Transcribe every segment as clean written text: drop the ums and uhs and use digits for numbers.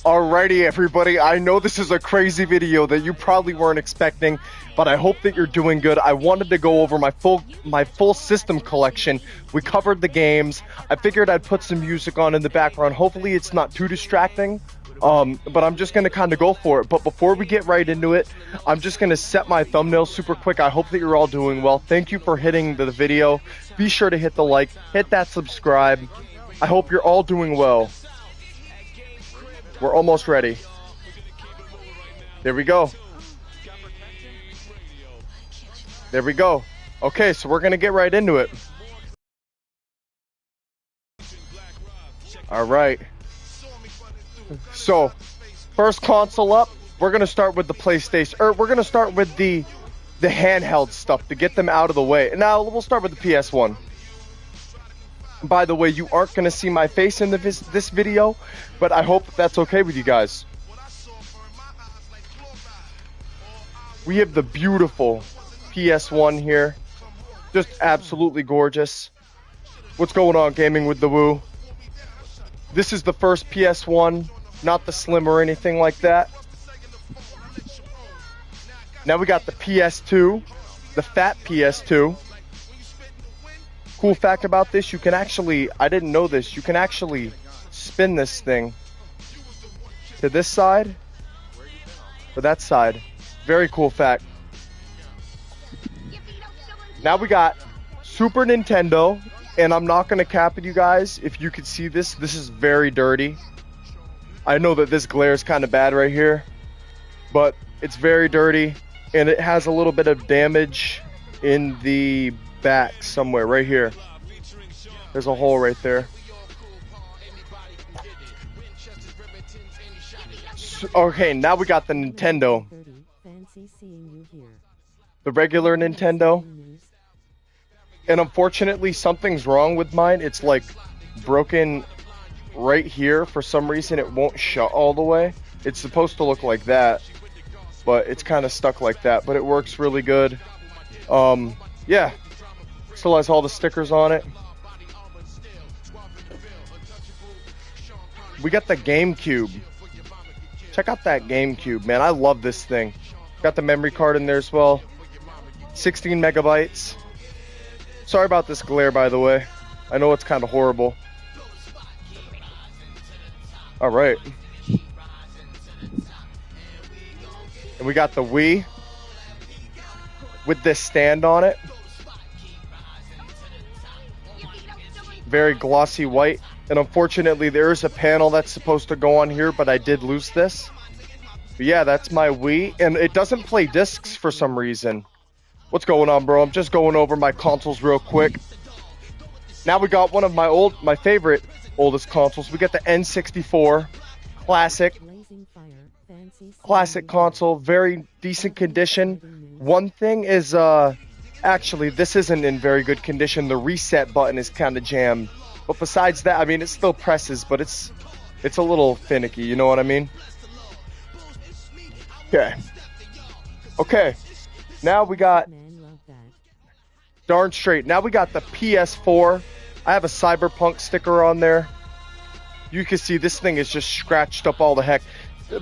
Alrighty, everybody. I know this is a crazy video that you probably weren't expecting, but I hope that you're doing good. I wanted to go over my full system collection. We covered the games. I figured I'd put some music on in the background. Hopefully, it's not too distracting. But I'm just gonna kind of go for it. But before we get right into it, I'm just gonna set my thumbnail super quick. I hope that you're all doing well. Thank you for hitting the video. Be sure to hit the like, hit that subscribe. I hope you're all doing well. We're almost ready. There we go. There we go. Okay, so we're gonna get right into it. All right. So, first console up. We're gonna start with the PlayStation, or we're gonna start with the handheld stuff to get them out of the way. Now we'll start with the PS1. By the way, you aren't going to see my face in this video, but I hope that's okay with you guys. We have the beautiful PS1 here. Just absolutely gorgeous. What's going on, gaming with the Woo? This is the first PS1, not the Slim or anything like that. Now we got the PS2, the fat PS2. Cool fact about this, you can actually, I didn't know this, you can actually spin this thing to this side or that side. Very cool fact. Now we got Super Nintendo, and I'm not going to cap it, you guys. If you could see this, this is very dirty. I know that this glare is kind of bad right here, but it's very dirty, and it has a little bit of damage in the back somewhere right here. There's a hole right there. So, okay, now we got the Nintendo. The regular Nintendo. And unfortunately, something's wrong with mine. It's like broken right here. For some reason, it won't shut all the way. It's supposed to look like that, but it's kind of stuck like that. But it works really good. Yeah. Still has all the stickers on it. We got the GameCube. Check out that GameCube, man. I love this thing. Got the memory card in there as well. 16 megabytes. Sorry about this glare, by the way. I know it's kind of horrible. All right. And we got the Wii with this stand on it. Very glossy white, and unfortunately there is a panel that's supposed to go on here, but I did lose this. But yeah, that's my Wii, and it doesn't play discs for some reason. What's going on, bro? I'm just going over my consoles real quick. Now we got one of my favorite oldest consoles. We got the N64 classic console, very decent condition. One thing is actually, this isn't in very good condition. The reset button is kind of jammed. But besides that, I mean, it still presses, but it's a little finicky, you know what I mean? Okay. Okay. Now we got... Darn straight. Now we got the PS4. I have a Cyberpunk sticker on there. You can see this thing is just scratched up all the heck.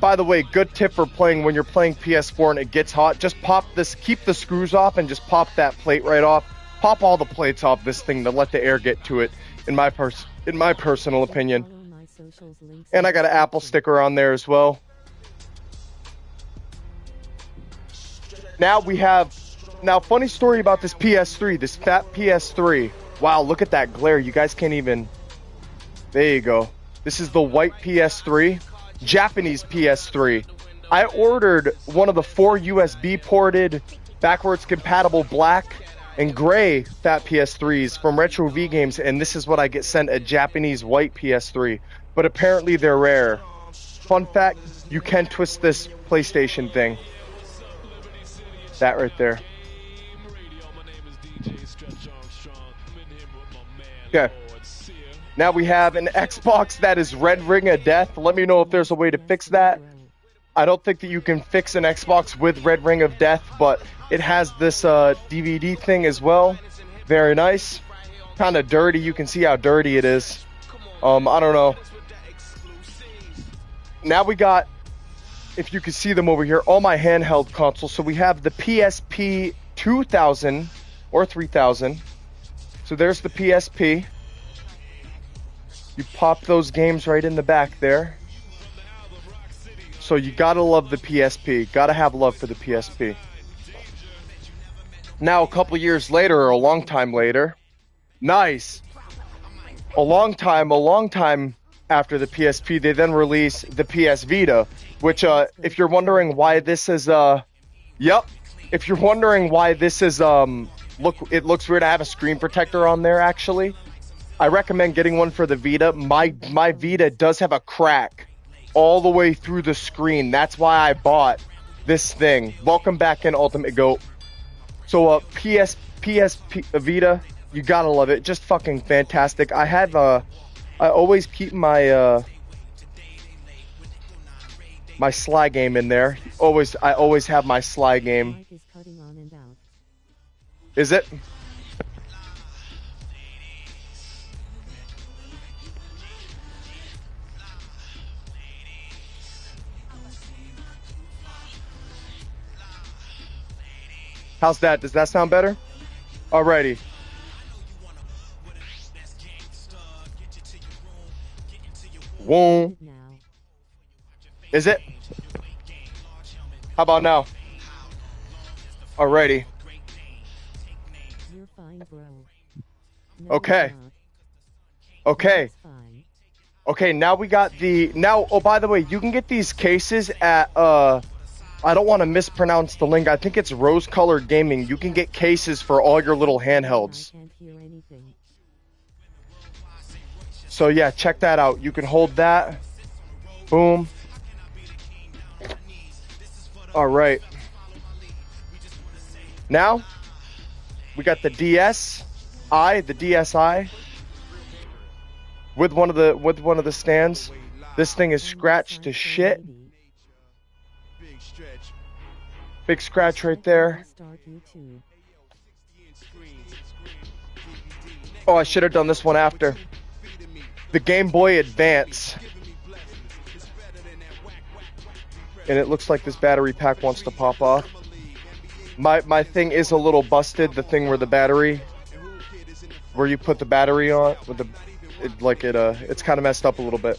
By the way, good tip for playing when you're playing PS4 and it gets hot. Just pop this, keep the screws off and just pop that plate right off. Pop all the plates off this thing to let the air get to it, in my personal opinion. And I got an Apple sticker on there as well. Now we have, funny story about this PS3, this fat PS3. Wow, look at that glare. You guys can't even, there you go. This is the white PS3. Japanese PS3. I ordered one of the 4 USB ported, backwards compatible black and gray fat PS3s from Retro V Games, and this is what I get sent, a Japanese white PS3. But apparently they're rare. Fun fact, you can twist this PlayStation thing. That right there. Okay. Now we have an Xbox that is Red Ring of Death. Let me know if there's a way to fix that. I don't think that you can fix an Xbox with Red Ring of Death, but it has this DVD thing as well. Very nice. Kind of dirty. You can see how dirty it is. I don't know. now we got, if you can see them over here, all my handheld consoles. So we have the PSP 2000 or 3000. So there's the PSP. You pop those games right in the back there. So you gotta love the PSP. Gotta have love for the PSP. Now, a couple years later, or a long time later, nice. A long time after the PSP, they then released the PS Vita, which, if you're wondering why this is, yep. If you're wondering why this is, look, it looks weird. I have a screen protector on there, actually. I recommend getting one for the Vita. My Vita does have a crack all the way through the screen. That's why I bought this thing. Welcome back in, Ultimate Goat. So, PSP Vita, you gotta love it. Just fucking fantastic. I have, I always keep my, my Sly game in there. I always have my Sly game. Is it? How's that? Does that sound better? Alrighty. Whoa. Is it? How about now? Alrighty. Okay. Okay. Okay, now we got the... Now, oh, by the way, you can get these cases at, I don't want to mispronounce the link. I think it's Rose Colored Gaming. You can get cases for all your little handhelds. So yeah, check that out. You can hold that. Boom. All right. Now, we got the DSi with one of the stands. This thing is scratched to shit. Big scratch right there. Oh, I should have done this one after. The Game Boy Advance. And it looks like this battery pack wants to pop off. My thing is a little busted. The thing where the battery, where you put the battery on, with the, it's kind of messed up a little bit.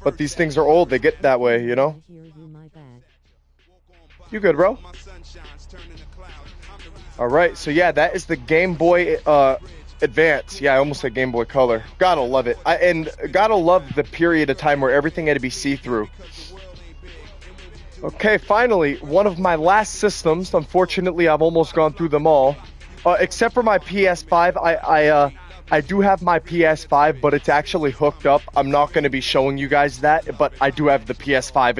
But these things are old. They get that way, you know. You good, bro? All right, so yeah, that is the Game Boy Advance. Yeah, I almost said Game Boy Color. Gotta love it. And gotta love the period of time where everything had to be see-through. Okay, finally, one of my last systems. Unfortunately, I've almost gone through them all. Except for my PS5. I do have my PS5, but it's actually hooked up. I'm not going to be showing you guys that, but I do have the PS5.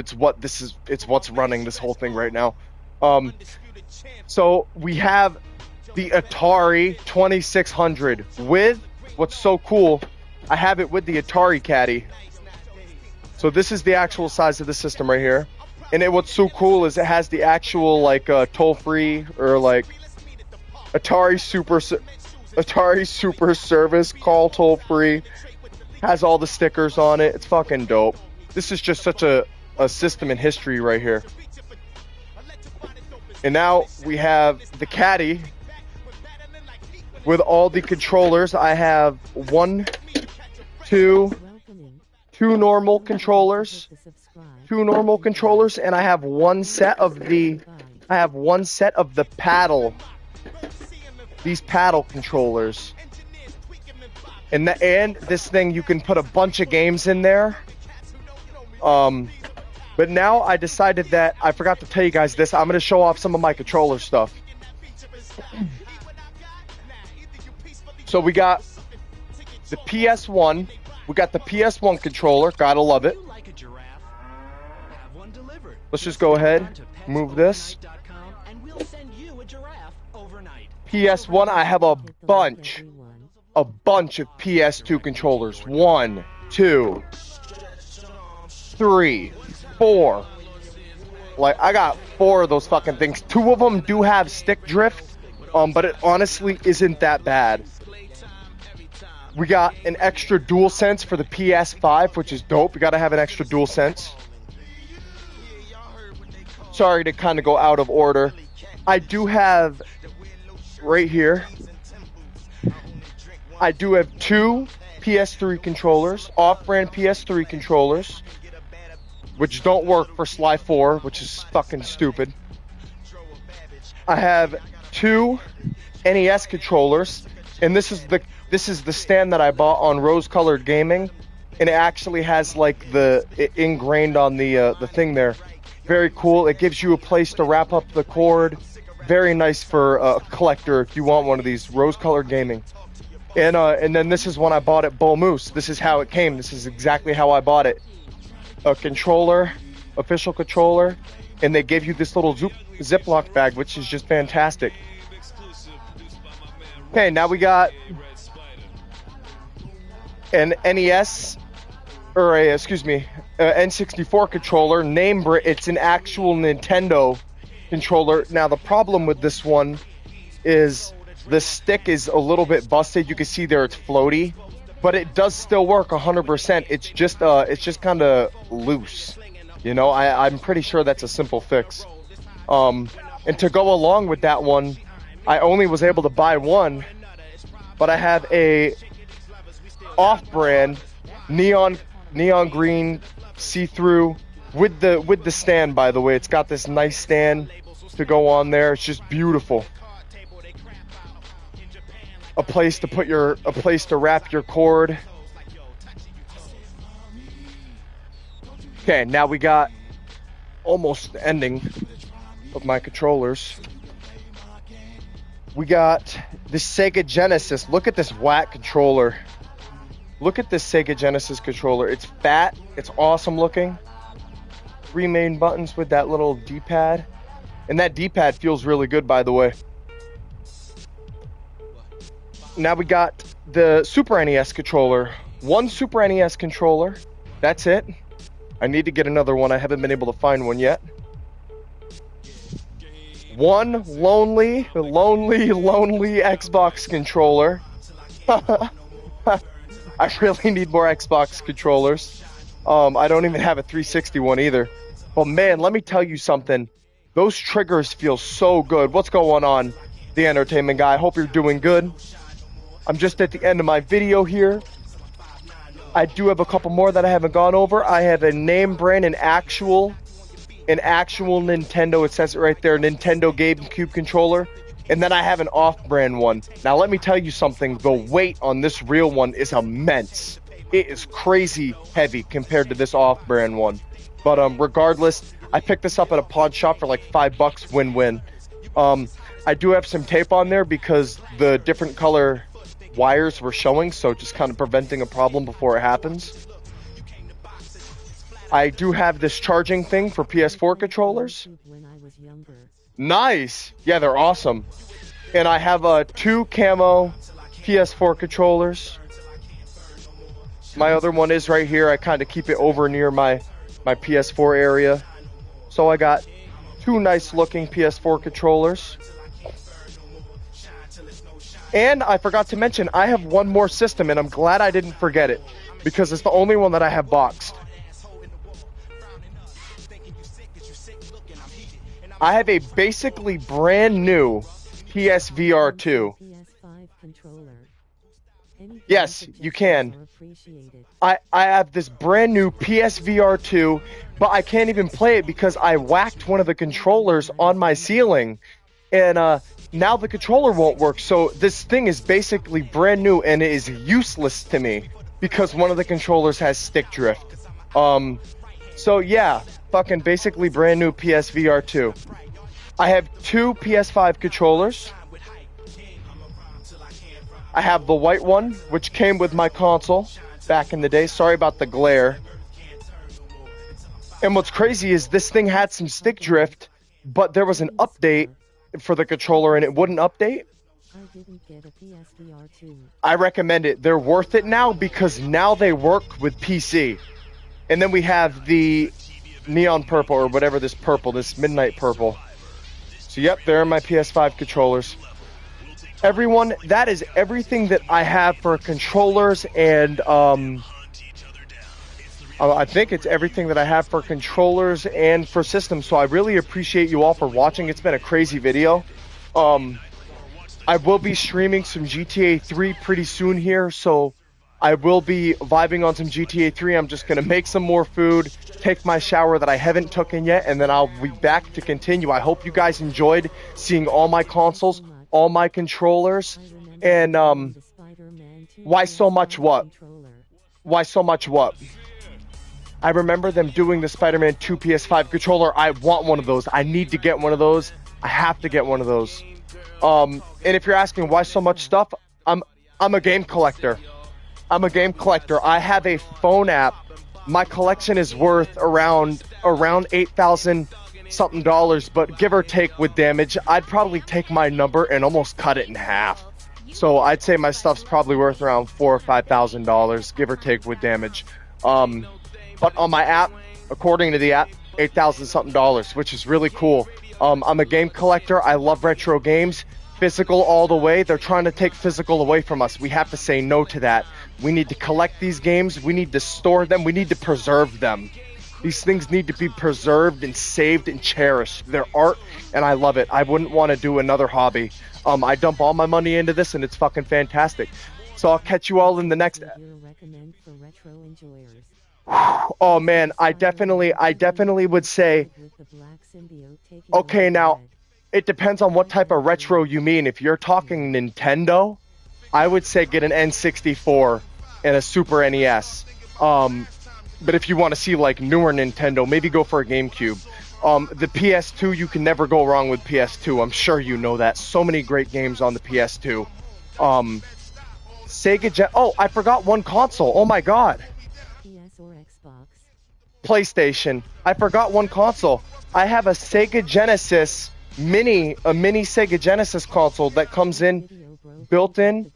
It's what's running this whole thing right now. So we have the Atari 2600 with, what's so cool, I have it with the Atari Caddy. So this is the actual size of the system right here. And what's so cool is it has the actual, like, toll-free, or, like, Atari Super Service call toll-free. Has all the stickers on it. It's fucking dope. This is just such a system in history right here. And now we have the Caddy with all the controllers. I have two normal controllers. Two normal controllers, and I have one set of the paddle. These paddle controllers. And this thing, you can put a bunch of games in there. But now I decided that I forgot to tell you guys this. I'm going to show off some of my controller stuff. So we got the PS1. We got the PS1 controller. Gotta love it. Let's just go ahead, move this. PS1, I have a bunch of PS2 controllers. 1, 2, 3, 4. Like, I got 4 of those fucking things. 2 of them do have stick drift, but it honestly isn't that bad. We got an extra DualSense for the PS5, which is dope. You gotta have an extra DualSense. Sorry to kind of go out of order. I do have, right here, I do have two PS3 controllers, off-brand PS3 controllers, which don't work for Sly 4, which is fucking stupid. I have two NES controllers, and this is the stand that I bought on Rose Colored Gaming, and it actually has like it ingrained on the thing there. Very cool. It gives you a place to wrap up the cord. Very nice for a collector if you want one of these. Rose Colored Gaming. And then this is one I bought at Bull Moose. This is how it came. This is exactly how I bought it. A controller, official controller, and they gave you this little Ziploc bag, which is just fantastic. Okay, now we got an NES, or a, excuse me, N64 controller. It's an actual Nintendo controller. Now the problem with this one is the stick is a little bit busted. You can see there it's floaty, but it does still work 100%. It's just kind of loose. You know, I'm pretty sure that's a simple fix. And to go along with that one, I only was able to buy one, but I have a off-brand neon green see-through with the stand. By the way, it's got this nice stand to go on there. It's just beautiful. A place to wrap your cord. Okay, now we got almost the ending of my controllers. We got the Sega Genesis. Look at this whack controller. Look at this Sega Genesis controller. It's fat. It's awesome looking. 3 main buttons with that little D-pad. And that D-pad feels really good, by the way. Now we got the Super NES controller. One Super NES controller. That's it. I need to get another one. I haven't been able to find one yet. One lonely Xbox controller. I really need more Xbox controllers. I don't even have a 360 one either. But man, let me tell you something. Those triggers feel so good. What's going on, the entertainment guy? I hope you're doing good. I'm just at the end of my video here. I do have a couple more that I haven't gone over. I have a name brand, an actual Nintendo. It says it right there, Nintendo GameCube controller. And then I have an off-brand one. Now let me tell you something. The weight on this real one is immense. It is crazy heavy compared to this off-brand one. But regardless, I picked this up at a pawn shop for like $5. Win-win. I do have some tape on there because the different color wires were showing, so just kind of preventing a problem before it happens. I do have this charging thing for PS4 controllers. Nice! Yeah, they're awesome. And I have 2 camo PS4 controllers. My other one is right here. I kind of keep it over near my PS4 area. So I got 2 nice looking PS4 controllers. And I forgot to mention, I have one more system, and I'm glad I didn't forget it, because it's the only one that I have boxed. I have a basically brand new PSVR 2. Yes, you can. I have this brand new PSVR 2, but I can't even play it because I whacked one of the controllers on my ceiling, and now the controller won't work. So this thing is basically brand new, and it is useless to me because one of the controllers has stick drift. So yeah, fucking basically brand new PSVR 2. I have 2 PS5 controllers. I have the white one, which came with my console back in the day. Sorry about the glare. And what's crazy is this thing had some stick drift, but there was an update for the controller and it wouldn't update. I didn't get a PSVR 2. I recommend it. They're worth it now because now they work with PC. And then we have the neon purple, or whatever this purple, this midnight purple. So yep, there are my PS5 controllers. everyone, that is everything that I have for controllers, and I think it's everything that I have for controllers and for systems. So I really appreciate you all for watching. It's been a crazy video. I will be streaming some GTA 3 pretty soon here, so I will be vibing on some GTA 3. I'm just going to make some more food, take my shower that I haven't taken yet, and then I'll be back to continue. I hope you guys enjoyed seeing all my consoles, all my controllers, and why so much what? Why so much what? I remember them doing the Spider-Man 2 PS5 controller. I want one of those. I need to get one of those. I have to get one of those. And if you're asking why so much stuff, I'm a game collector. I'm a game collector. I have a phone app. My collection is worth around $8,000 something, but give or take with damage, I'd probably take my number and almost cut it in half. So I'd say my stuff's probably worth around $4,000 or $5,000, give or take with damage. But on my app, according to the app, $8,000 something, which is really cool. I'm a game collector. I love retro games. Physical all the way. They're trying to take physical away from us. We have to say no to that. We need to collect these games. We need to store them. We need to preserve them. These things need to be preserved and saved and cherished. They're art, and I love it. I wouldn't want to do another hobby. I dump all my money into this, and it's fucking fantastic. So I'll catch you all in the next... Oh man, I definitely would say, okay, now it depends on what type of retro you mean. If you're talking Nintendo, I would say get an N64 and a Super NES. But if you want to see like newer Nintendo, maybe go for a GameCube. The PS2, you can never go wrong with PS2. I'm sure you know that. So many great games on the PS2. Oh, I forgot one console. Oh my god. Or Xbox. PlayStation. I forgot one console. I have a Sega Genesis mini Sega Genesis console that comes in built in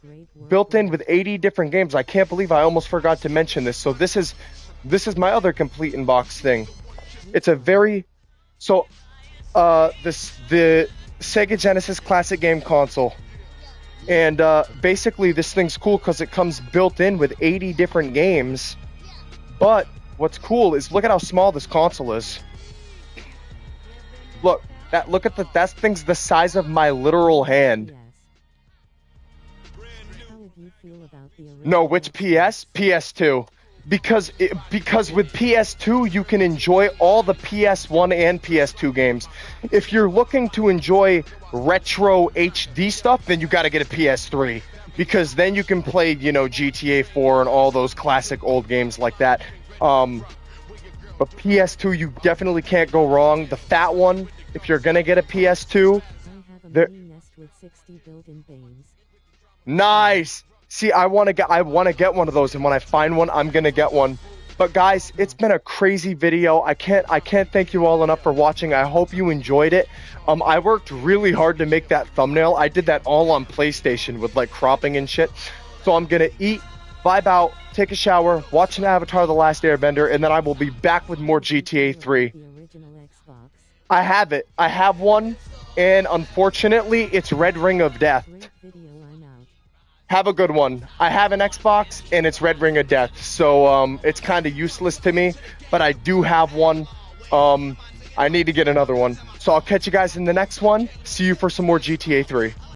with 80 different games. I can't believe I almost forgot to mention this. So this is my other complete in-box thing. It's a very the Sega Genesis classic game console. And basically this thing's cool because it comes built in with 80 different games. But what's cool is look at how small this console is. Look at that thing's the size of my literal hand. No, which PS? PS2. Because with PS2 you can enjoy all the PS1 and PS2 games. If you're looking to enjoy retro HD stuff, then you got to get a PS3. Because then you can play, GTA 4 and all those classic old games like that. But PS2, you definitely can't go wrong. The fat one, if you're gonna get a PS2, nice. See, I want to get one of those, and when I find one, I'm gonna get one. But guys, it's been a crazy video. I can't thank you all enough for watching. I hope you enjoyed it. I worked really hard to make that thumbnail. I did that all on PlayStation with like cropping and shit. So I'm gonna eat, vibe out, take a shower, watch an Avatar: The Last Airbender, and then I will be back with more GTA 3. I have it. I have one, and unfortunately, it's Red Ring of Death. Have a good one. I have an Xbox, and it's Red Ring of Death, so it's kind of useless to me, but I do have one. I need to get another one. So I'll catch you guys in the next one. See you for some more GTA 3.